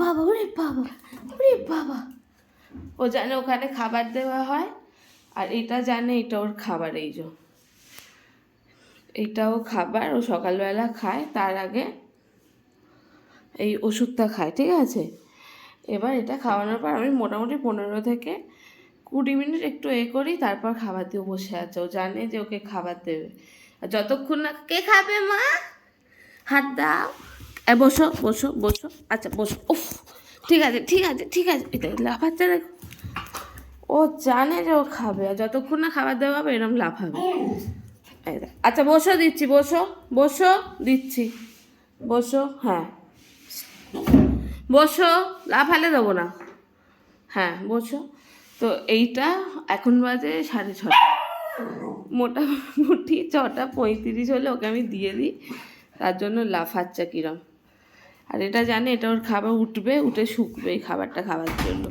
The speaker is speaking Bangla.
বাবা, ওরে বাবা, ওরে বাবা। ও জানে ওখানে খাবার দেওয়া হয়, আর এটা জানে এটা ওর খাবার। এই যে এইটাও খাবার, ও সকালবেলা খায়, তার আগে এই ওষুধটা খায়, ঠিক আছে। এবার এটা খাওয়ানোর পর আমি মোটামুটি 15 থেকে 20 মিনিট একটু করি, তারপর খাবার দিয়ে বসে আছে। ও জানে যে ওকে খাবার দেবে, আর যতক্ষণ না কে খাবে মা, হাত দাও, বসো বসো বসো, আচ্ছা বসো, উফ ঠিক আছে ঠিক আছে ঠিক আছে, এটা লাফাচ্ছে দেখো। ও জানে যে ও খাবে, আর যতক্ষণ না খাবার দেওয়া হবে এরকম লাফাবে। আচ্ছা বসো, দিচ্ছি, বসো বসো, দিচ্ছি, বসো, হ্যাঁ বসো, লাফালে দেবো না, হ্যাঁ বসো। তো এইটা এখন বাজে 6:30, মোটামুটি 6:35 হলে ওকে আমি দিয়ে দিই, তার জন্য লাফাচ্ছে কিরম। আর এটা জানে এটা ওর খাবার, উঠবে, উঠে শুকবে এই খাবারটা খাওয়ার জন্য।